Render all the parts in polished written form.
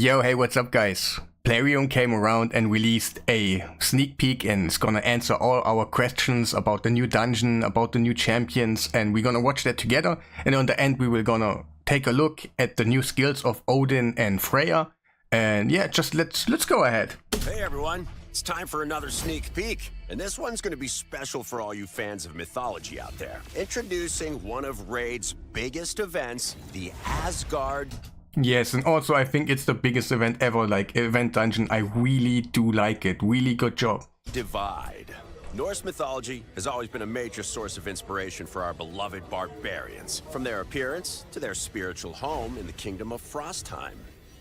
Yo, hey, what's up guys? Plarion came around and released a sneak peek and is gonna answer all our questions about the new dungeon, about the new champions, and we're gonna watch that together. And on the end we will gonna take a look at the new skills of Odin and Freya. And yeah, just let's go ahead. Hey everyone, it's time for another sneak peek. And this one's gonna be special for all you fans of mythology out there. Introducing one of Raid's biggest events, the Asgard. Yes, and also I think it's the biggest event ever, like event dungeon. I really do like it. Really good job. Divide. Norse mythology has always been a major source of inspiration for our beloved barbarians, from their appearance to their spiritual home in the kingdom of Frostheim,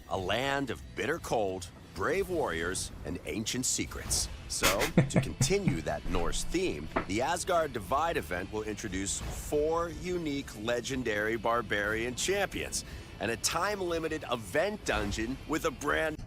a land of bitter cold, brave warriors, and ancient secrets. So, to continue that Norse theme, the Asgard Divide event will introduce 4 unique legendary barbarian champions and a time-limited event dungeon with a brand...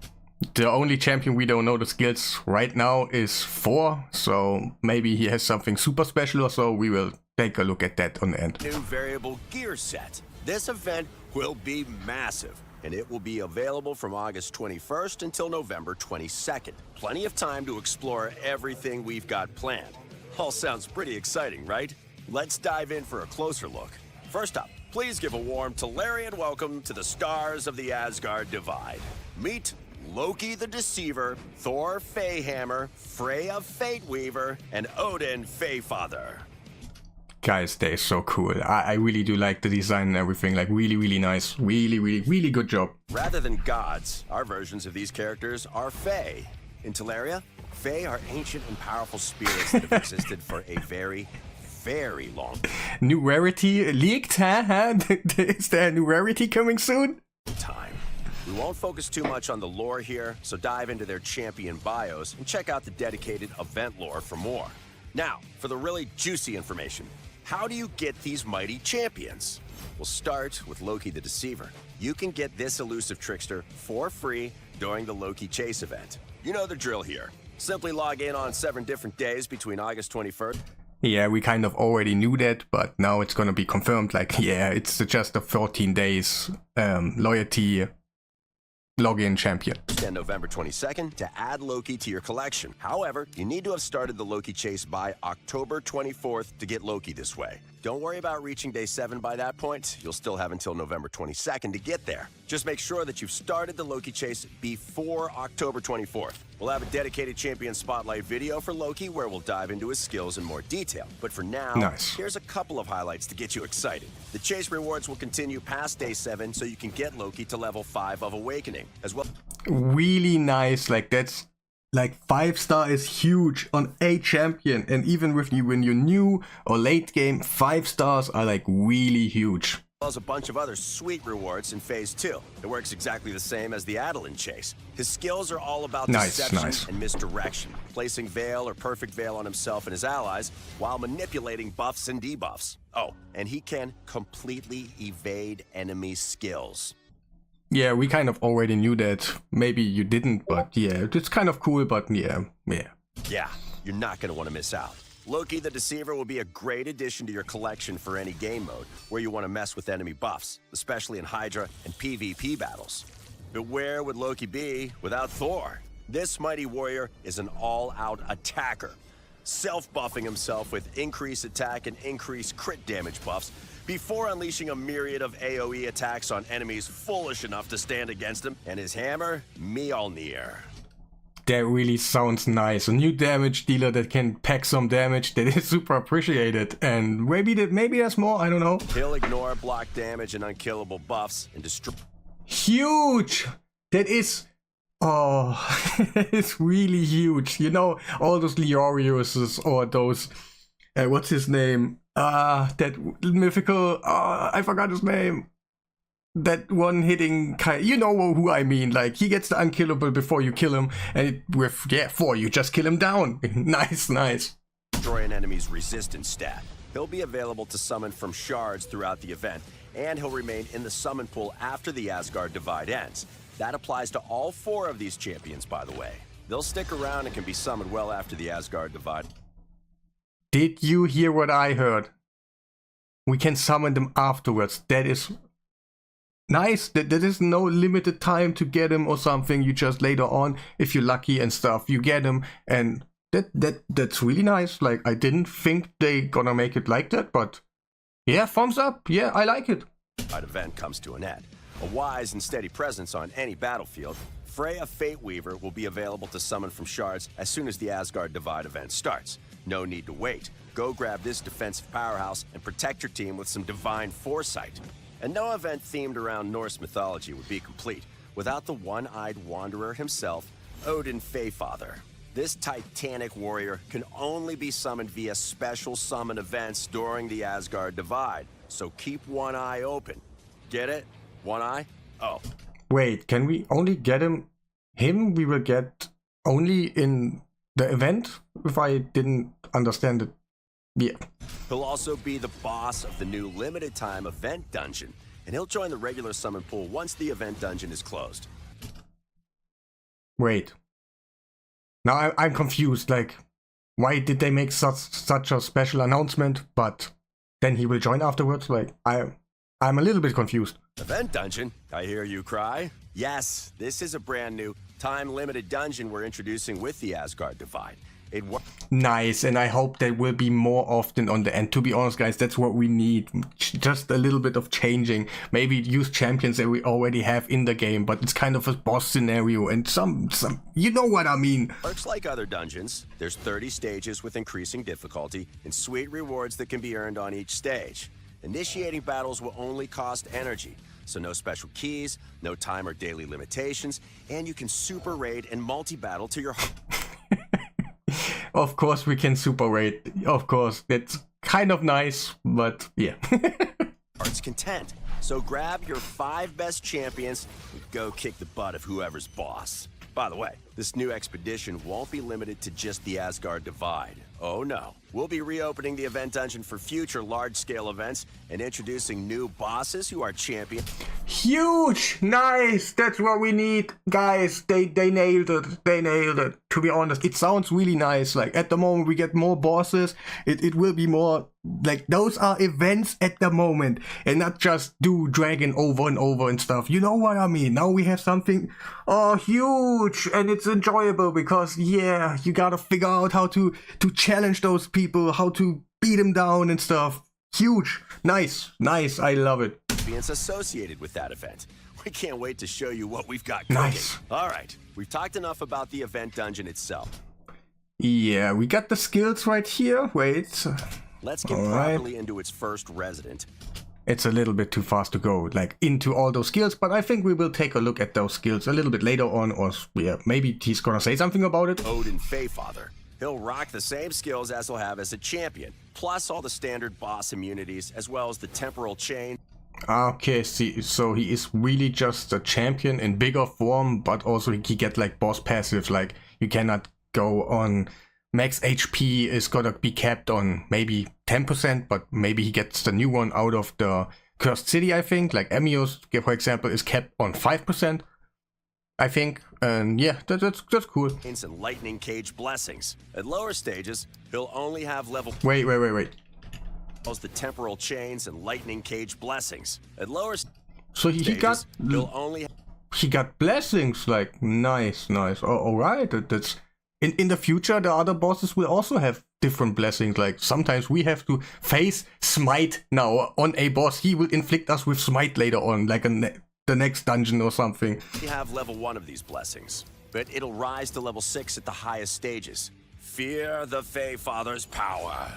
The only champion we don't know the skills right now is 4, so maybe he has something super special or so. We will take a look at that on the end. New variable gear set. This event will be massive, and it will be available from August 21st until November 22nd. Plenty of time to explore everything we've got planned. All sounds pretty exciting, right? Let's dive in for a closer look. First up, please give a warm Tolarian welcome to the stars of the Asgard Divide. Meet Loki the Deceiver, Thor Feyhammer, Freya Fateweaver, and Odin Feyfather. Guys, they're so cool. I really do like the design and everything. Like really nice. Really good job. Rather than gods, our versions of these characters are Fey. In Teleria, Fey are ancient and powerful spirits that have existed for a very long New rarity leaked, huh? Is there a new rarity coming soon? time. We won't focus too much on the lore here, so dive into their champion bios and check out the dedicated event lore for more. Now, for the really juicy information. How do you get these mighty champions? We'll start with Loki the Deceiver. You can get this elusive trickster for free during the Loki Chase event. You know the drill here. Simply log in on 7 different days between August 21st. Yeah, we kind of already knew that, but now it's gonna be confirmed. Like, yeah, it's just a 14 days loyalty login champion. And November 22nd to add Loki to your collection. However, you need to have started the Loki chase by October 24th to get Loki this way. Don't worry about reaching day 7 by that point. You'll still have until November 22nd to get there. Just make sure that you've started the Loki chase before October 24th. We'll have a dedicated champion spotlight video for Loki where we'll dive into his skills in more detail. But for now, Here's a couple of highlights to get you excited. The chase rewards will continue past day 7 so you can get Loki to level 5 of Awakening as well. Really nice. Like, that's like 5-star is huge on a champion, and even with you when you're new or late game, 5 stars are like really huge. As a bunch of other sweet rewards in Phase 2. It works exactly the same as the Adolin chase. His skills are all about deception and misdirection, placing Veil or Perfect Veil on himself and his allies while manipulating buffs and debuffs. Oh, and he can completely evade enemy skills. Yeah, we kind of already knew that. Maybe you didn't, but yeah, it's kind of cool, but yeah. Yeah, you're not going to want to miss out. Loki the Deceiver will be a great addition to your collection for any game mode where you want to mess with enemy buffs, especially in Hydra and PvP battles. But where would Loki be without Thor? This mighty warrior is an all-out attacker, self-buffing himself with increased attack and increased crit damage buffs before unleashing a myriad of AoE attacks on enemies foolish enough to stand against him, and his hammer, Mjolnir. That really sounds nice. A new damage dealer that can pack some damage. That is super appreciated. And maybe there's more, I don't know. He'll ignore block damage and unkillable buffs and destroy... Huge! That is... Oh, it's really huge. You know, all those Leoriuses or those... what's his name? That mythical... I forgot his name. That one hitting kind, you know who I mean. Like, he gets the unkillable before you kill him, and with 4 you just kill him down. Nice. Destroy an enemy's resistance stat. He'll be available to summon from shards throughout the event, and he'll remain in the summon pool after the Asgard Divide ends. That applies to all 4 of these champions, by the way. They'll stick around and can be summoned well after the Asgard Divide. Did you hear what I heard? We can summon them afterwards. That is nice. There is no limited time to get him or something. You just later on, if you're lucky and stuff, you get him, and that's really nice. Like, I didn't think they gonna make it like that, but yeah, thumbs up. Yeah, I like it. Event comes to an end. A wise and steady presence on any battlefield, Freya Fateweaver will be available to summon from shards as soon as the Asgard Divide event starts. No need to wait. Go grab this defensive powerhouse and protect your team with some divine foresight. And no event themed around Norse mythology would be complete without the one-eyed wanderer himself, Odin Feyfather. This titanic warrior can only be summoned via special summon events during the Asgard Divide, so keep one eye open. Get it? One eye? Oh. Wait, can we only get him we will get only in the event? If I didn't understand it. Yeah. He'll also be the boss of the new limited time event dungeon, and he'll join the regular summon pool once the event dungeon is closed. Wait. Now I'm confused, like, why did they make such a special announcement, but then he will join afterwards? Like, I'm a little bit confused. Event dungeon? I hear you cry. Yes, this is a brand new time-limited dungeon we're introducing with the Asgard Divide. Nice, and I hope there will be more often on the end. To be honest, guys, that's what we need. Just a little bit of changing. Maybe use champions that we already have in the game, but it's kind of a boss scenario and some you know what I mean. Works like other dungeons. There's 30 stages with increasing difficulty and sweet rewards that can be earned on each stage. Initiating battles will only cost energy, so no special keys, no time or daily limitations, and you can super raid and multi-battle to your Of course we can super raid. Of course, it's kind of nice, but yeah. heart's content. So grab your 5 best champions and go kick the butt of whoever's boss. By the way, this new expedition won't be limited to just the Asgard Divide. Oh no. We'll be reopening the event dungeon for future large-scale events and introducing new bosses who are champions. Huge! Nice! That's what we need, guys. They nailed it. They nailed it. To be honest, it sounds really nice. Like, at the moment we get more bosses. It will be more, like, those are events at the moment and not just do dragon over and over and stuff. You know what I mean? Now we have something huge, and it's enjoyable because, yeah, you gotta figure out how to challenge those people, how to beat them down and stuff. Huge. Nice. Nice. I love it. Associated with that event. We can't wait to show you what we've got cooking. Nice. All right, we've talked enough about the event dungeon itself. Yeah, we got the skills right here. Wait. Let's get properly into its first resident. It's a little bit too fast to go, like, into all those skills, but I think we will take a look at those skills a little bit later on, or yeah, maybe he's gonna say something about it. Odin Feyfather. He'll rock the same skills as he'll have as a champion, plus all the standard boss immunities, as well as the temporal chain. Okay, see, so he is really just a champion in bigger form, but also he get like boss passives, like you cannot go on max HP is gonna be capped on maybe 10%, but maybe he gets the new one out of the Cursed City, I think, like Emios, for example, is capped on 5%, I think, and yeah, that's cool. And lightning cage blessings. At lower stages, he'll only have level... Wait. The temporal chains and lightning cage blessings. At lower so he got he'll only he got blessings, like nice. All right, that's in the future the other bosses will also have different blessings. Like sometimes we have to face smite now on a boss. He will inflict us with smite later on, like the next dungeon or something. We have level 1 of these blessings, but it'll rise to level 6 at the highest stages. Fear the Feyfather's power.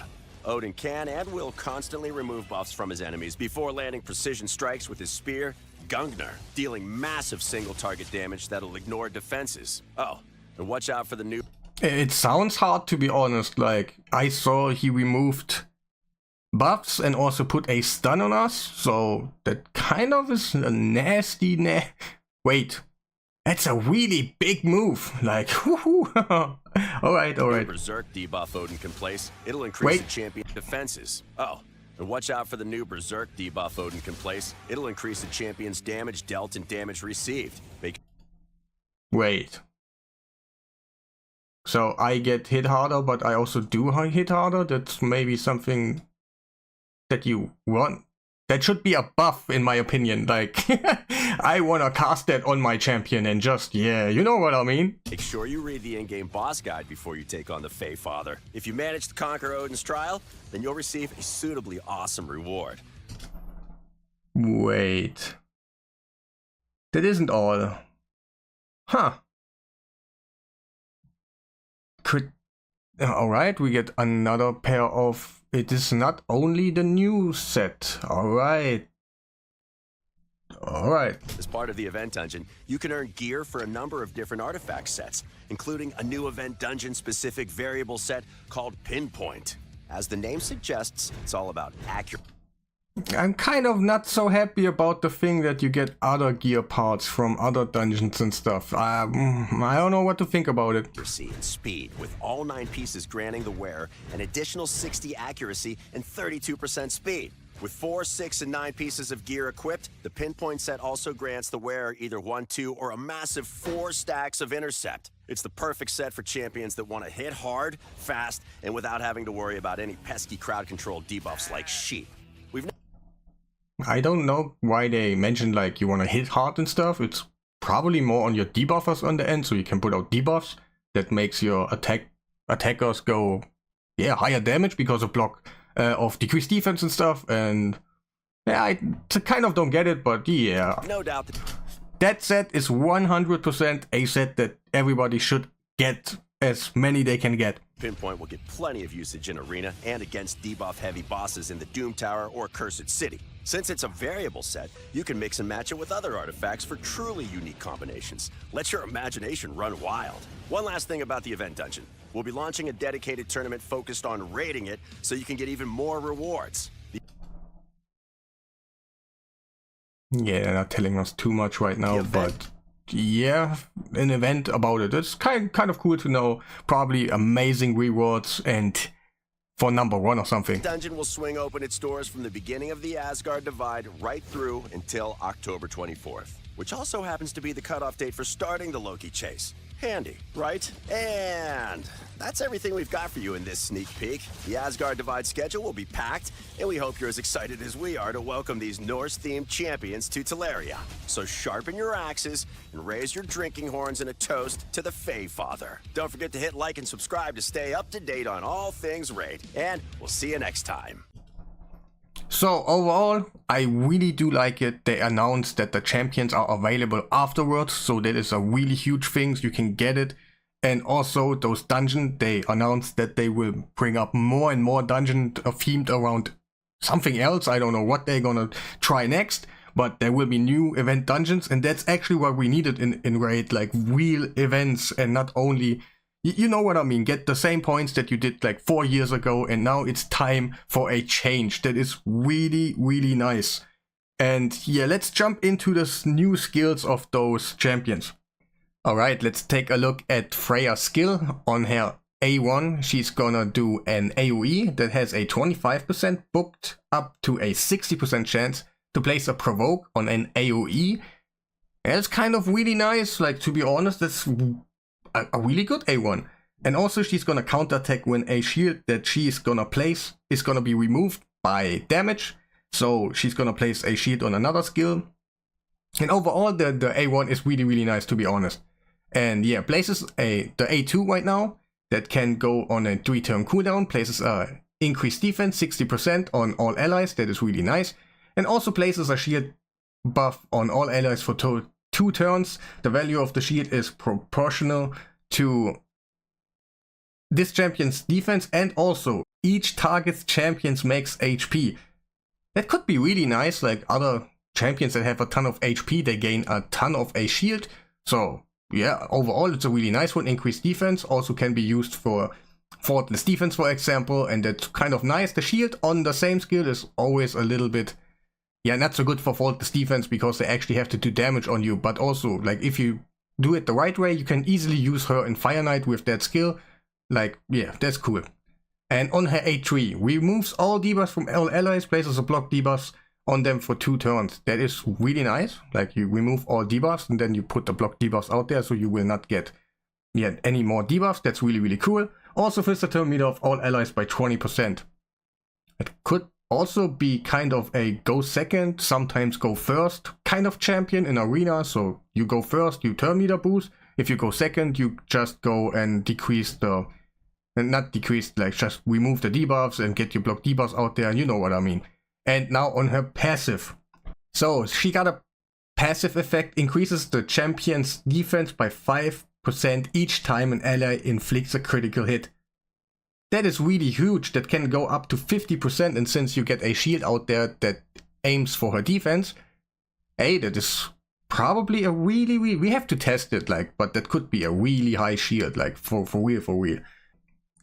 Odin can and will constantly remove buffs from his enemies before landing precision strikes with his spear, Gungnir, dealing massive single-target damage that'll ignore defenses. Oh, and watch out for the new... It sounds hard, to be honest. Like, I saw he removed buffs and also put a stun on us, so that kind of is a nasty... Wait, that's a really big move. Like, woohoo! Alright. Berserk debuff Odin can place. It'll increase the champion defenses. Oh, and watch out for the new Berserk debuff Odin can place. It'll increase the champion's damage dealt and damage received. Wait. So I get hit harder, but I also do hit harder? That's maybe something that you want. That should be a buff, in my opinion. Like, I wanna cast that on my champion and just, yeah, you know what I mean? Make sure you read the in-game boss guide before you take on the Fey Father. If you manage to conquer Odin's trial, then you'll receive a suitably awesome reward. Wait. That isn't all. Huh. Alright, we get another pair of... It is not only the new set. Alright. Alright. As part of the event dungeon, you can earn gear for a number of different artifact sets, including a new event dungeon-specific variable set called Pinpoint. As the name suggests, it's all about accuracy. I'm kind of not so happy about the thing that you get other gear parts from other dungeons and stuff. I don't know what to think about it. Accuracy and speed, with all 9 pieces granting the wearer an additional 60 accuracy and 32% speed. With 4, 6, and 9 pieces of gear equipped, the Pinpoint set also grants the wearer either 1, 2, or a massive 4 stacks of intercept. It's the perfect set for champions that want to hit hard, fast, and without having to worry about any pesky crowd control debuffs like sheep. I don't know why they mentioned like you want to hit hard and stuff. It's probably more on your debuffers on the end, so you can put out debuffs that makes your attackers go higher damage because of of decreased defense and stuff. And yeah, I kind of don't get it, but yeah. No doubt that set is 100% a set that everybody should get, as many they can get. Pinpoint will get plenty of usage in Arena and against debuff-heavy bosses in the Doom Tower or Cursed City. Since it's a variable set, you can mix and match it with other artifacts for truly unique combinations. Let your imagination run wild. One last thing about the event dungeon. We'll be launching a dedicated tournament focused on raiding it so you can get even more rewards. Yeah, they're not telling us too much right now, but yeah, an event about it. It's kind of cool to know. Probably amazing rewards and for number 1 or something. The dungeon will swing open its doors from the beginning of the Asgard Divide right through until October 24th, which also happens to be the cutoff date for starting the Loki chase. Handy, right? And that's everything we've got for you in this sneak peek. The Asgard Divide schedule will be packed, and we hope you're as excited as we are to welcome these Norse-themed champions to Teleria. So sharpen your axes and raise your drinking horns in a toast to the Fey Father. Don't forget to hit like and subscribe to stay up to date on all things Raid, and we'll see you next time. So overall, I really do like it. They announced that the champions are available afterwards, so that is a really huge thing. You can get it. And also those dungeons, they announced that they will bring up more and more dungeons themed around something else. I don't know what they're gonna try next, but there will be new event dungeons, and that's actually what we needed in Raid, like real events and not only... You know what I mean, get the same points that you did like 4 years ago, and now it's time for a change. That is really, really nice. And yeah, let's jump into the new skills of those champions. Alright, let's take a look at Freya's skill. On her A1, she's gonna do an AoE that has a 25% booked up to a 60% chance to place a provoke on an AoE. And it's kind of really nice, like to be honest, that's a really good A1. And also she's gonna counterattack when a shield that she's gonna place is gonna be removed by damage. So she's gonna place a shield on another skill. And overall the A1 is really, really nice, to be honest. And yeah, places the A2 right now that can go on a 3-turn cooldown, places a increased defense 60% on all allies. That is really nice. And also places a shield buff on all allies for 2 turns. The value of the shield is proportional to this champion's defense, and also each target's champions makes HP. That could be really nice, like other champions that have a ton of HP, they gain a ton of a shield. So yeah, overall it's a really nice one. Increased defense also can be used for faultless defense, for example, and that's kind of nice. The shield on the same skill is always a little bit, yeah, not so good for faultless defense because they actually have to do damage on you. But also, like, if you do it the right way, you can easily use her in Fire Knight with that skill. Like, yeah, that's cool. And on her A3, removes all debuffs from all allies, places a block debuffs on them for 2 turns. That is really nice. Like, you remove all debuffs and then you put the block debuffs out there, so you will not get any more debuffs. That's really, really cool. Also fills the turn meter of all allies by 20%. It could also be kind of a go second, sometimes go first kind of champion in arena. So you go first, you turn meter boost. If you go second, you just go and decrease the, and not decrease, like just remove the debuffs and get your block debuffs out there. You know what I mean. And now on her passive. So she got a passive effect, increases the champion's defense by 5% each time an ally inflicts a critical hit. That is really huge. That can go up to 50%, and since you get a shield out there that aims for her defense, hey, that is probably a really, we have to test it, like, but that could be a really high shield, like, for real.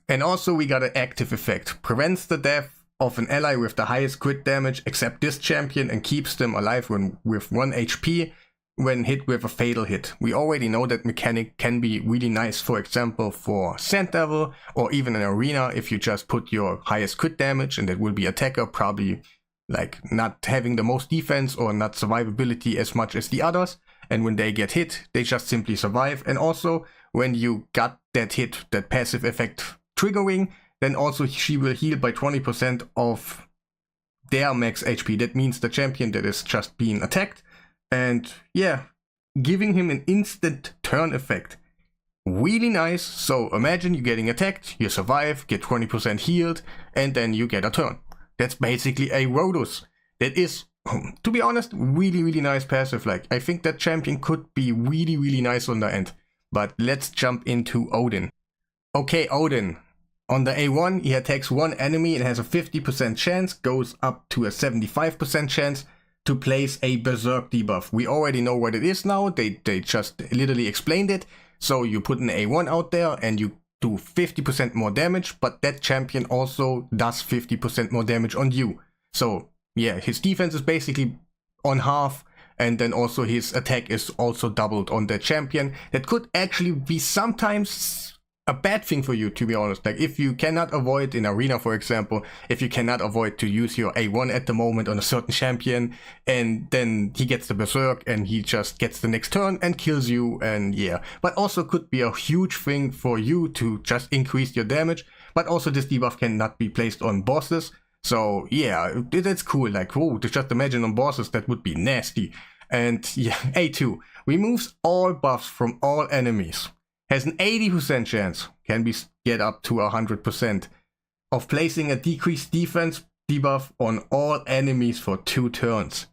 And also we got an active effect. Prevents the death of an ally with the highest crit damage except this champion and keeps them alive with 1 HP when hit with a fatal hit. We already know that mechanic can be really nice, for example, for Sand Devil or even in arena if you just put your highest crit damage, and that will be attacker, probably like not having the most defense or not survivability as much as the others, and when they get hit, they just simply survive. And also when you got that hit, that passive effect triggering, then also she will heal by 20% of their max HP. That means the champion that is just being attacked. And yeah, giving him an instant turn effect. Really nice. So imagine you getting attacked, you survive, get 20% healed, and then you get a turn. That's basically a Rhodus. That is, to be honest, really nice passive. Like, I think that champion could be really nice on the end. But let's jump into Odin. Okay, Odin. On the A1, he attacks one enemy and has a 50% chance, goes up to a 75% chance to place a Berserk debuff. We already know what it is now, they just literally explained it. So you put an A1 out there and you do 50% more damage, but that champion also does 50% more damage on you. So yeah, his defense is basically on half, and then also his attack is also doubled on the champion. That could actually be sometimes a bad thing for you, to be honest. Like, if you cannot avoid in arena, for example, if you cannot avoid to use your A1 at the moment on a certain champion, and then he gets the Berserk and he just gets the next turn and kills you, and yeah. But also could be a huge thing for you to just increase your damage. But also this debuff cannot be placed on bosses. So yeah, that's cool. Like, whoa, to just imagine on bosses, that would be nasty. And yeah, A2 removes all buffs from all enemies. Has an 80% chance, can be get up to 100%, of placing a decreased defense debuff on all enemies for 2 turns.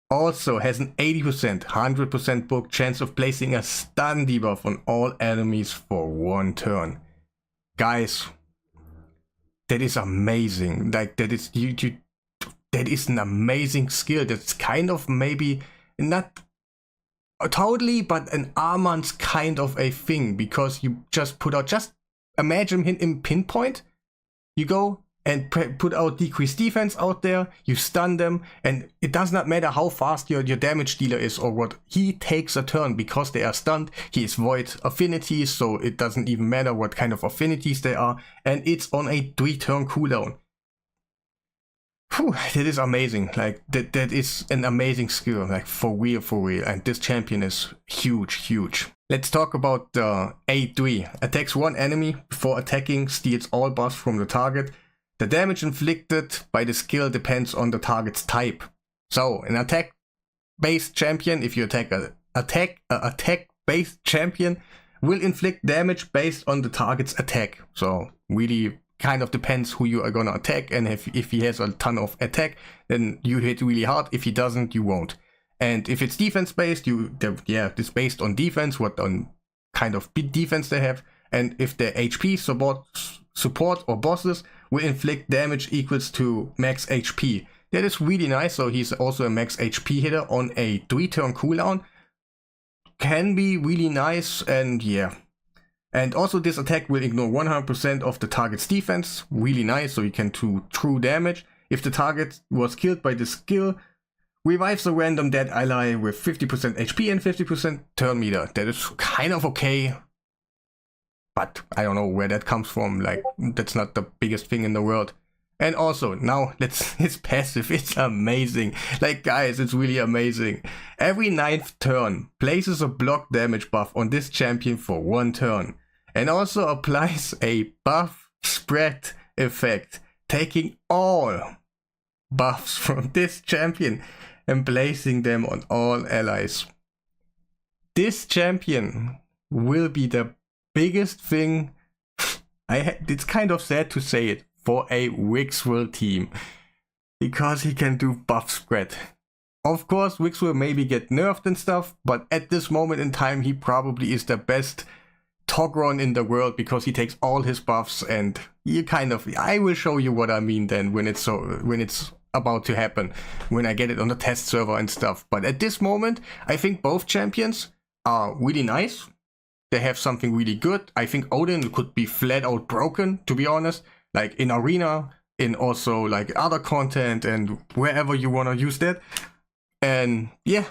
Also has an 100% book chance of placing a stun debuff on all enemies for 1 turn. Guys, that is amazing. Like, that is that is an amazing skill. That's kind of maybe not totally, but an Armand's kind of a thing, because you just put out, just imagine him in pinpoint. You go and put out decreased defense out there, you stun them, and it does not matter how fast your damage dealer is or what, he takes a turn because they are stunned. He is void affinities, so it doesn't even matter what kind of affinities they are, and it's on a 3-turn cooldown. Whew, that is amazing. Like, that is an amazing skill, like, for real, and this champion is huge. Let's talk about the A3. Attacks one enemy before attacking, steals all buffs from the target. The damage inflicted by the skill depends on the target's type. So, an attack-based champion, if you attack a attack-based champion, will inflict damage based on the target's attack. So, really kind of depends who you are gonna attack, and if he has a ton of attack, then you hit really hard. If he doesn't, you won't. And if it's defense based, it's based on defense, what on kind of defense they have. And if their HP support or bosses will inflict damage equals to max HP. That is really nice. So he's also a max HP hitter on a 3-turn cooldown. Can be really nice, and yeah. And also this attack will ignore 100% of the target's defense. Really nice, so you can do true damage. If the target was killed by the skill, revives a random dead ally with 50% HP and 50% turn meter. That is kind of okay. But I don't know where that comes from. Like, that's not the biggest thing in the world. And also, now it's passive. It's amazing. Like, guys, it's really amazing. Every 9th turn places a block damage buff on this champion for 1 turn. And also applies a buff spread effect, taking all buffs from this champion and placing them on all allies. This champion will be the biggest thing, it's kind of sad to say it, for a Wixwell team. Because he can do buff spread. Of course, Wixwell maybe get nerfed and stuff, but at this moment in time, he probably is the best Togron in the world because he takes all his buffs, and you kind of, I will show you what I mean then when it's about to happen, when I get it on the test server and stuff. But at this moment, I think both champions are really nice. They have something really good. I think Odin could be flat out broken, to be honest, like in Arena, in also like other content and wherever you want to use that. And yeah,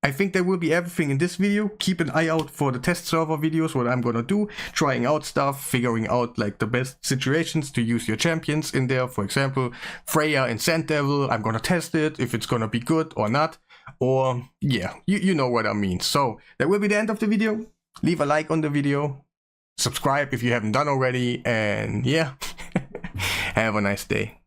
I think that will be everything in this video. Keep an eye out for the test server videos, what I'm gonna do, trying out stuff, figuring out like the best situations to use your champions in there. For example, Freya and Sand Devil, I'm gonna test it, if it's gonna be good or not. Or yeah, you know what I mean. So that will be the end of the video. Leave a like on the video, subscribe if you haven't done already, and yeah, have a nice day.